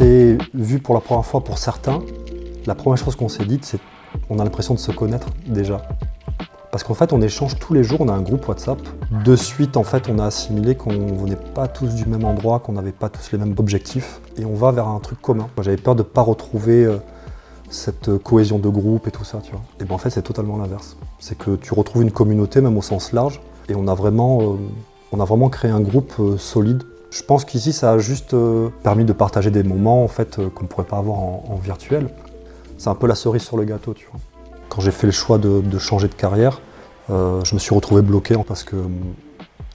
s'est vu pour la première fois pour certains, la première chose qu'on s'est dite, c'est qu'on a l'impression de se connaître déjà. Parce qu'en fait, on échange tous les jours, on a un groupe WhatsApp. De suite, en fait, on a assimilé qu'on venait pas tous du même endroit, qu'on n'avait pas tous les mêmes objectifs. Et on va vers un truc commun. Moi, j'avais peur de ne pas retrouver cette cohésion de groupe et tout ça, tu vois. Et bien en fait, c'est totalement l'inverse. C'est que tu retrouves une communauté, même au sens large, et on a vraiment créé un groupe solide. Je pense qu'ici, ça a juste permis de partager des moments en fait, qu'on ne pourrait pas avoir en virtuel. C'est un peu la cerise sur le gâteau, tu vois. Quand j'ai fait le choix de changer de carrière, je me suis retrouvé bloqué parce que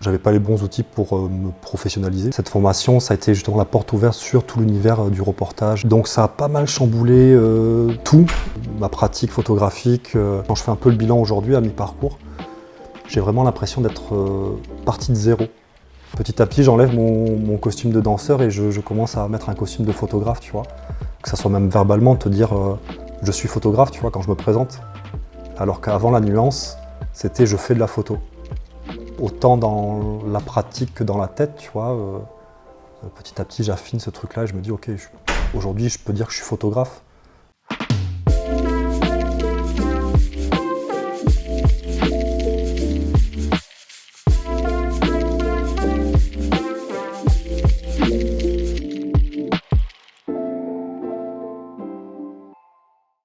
j'avais pas les bons outils pour me professionnaliser. Cette formation, ça a été justement la porte ouverte sur tout l'univers du reportage. Donc ça a pas mal chamboulé tout, ma pratique photographique. Quand je fais un peu le bilan aujourd'hui à mi-parcours, j'ai vraiment l'impression d'être parti de zéro. Petit à petit, j'enlève mon costume de danseur et je commence à mettre un costume de photographe, tu vois. Que ça soit même verbalement, te dire je suis photographe, tu vois, quand je me présente. Alors qu'avant, la nuance, c'était je fais de la photo. Autant dans la pratique que dans la tête, tu vois. Petit à petit, j'affine ce truc-là et je me dis, ok, aujourd'hui, je peux dire que je suis photographe.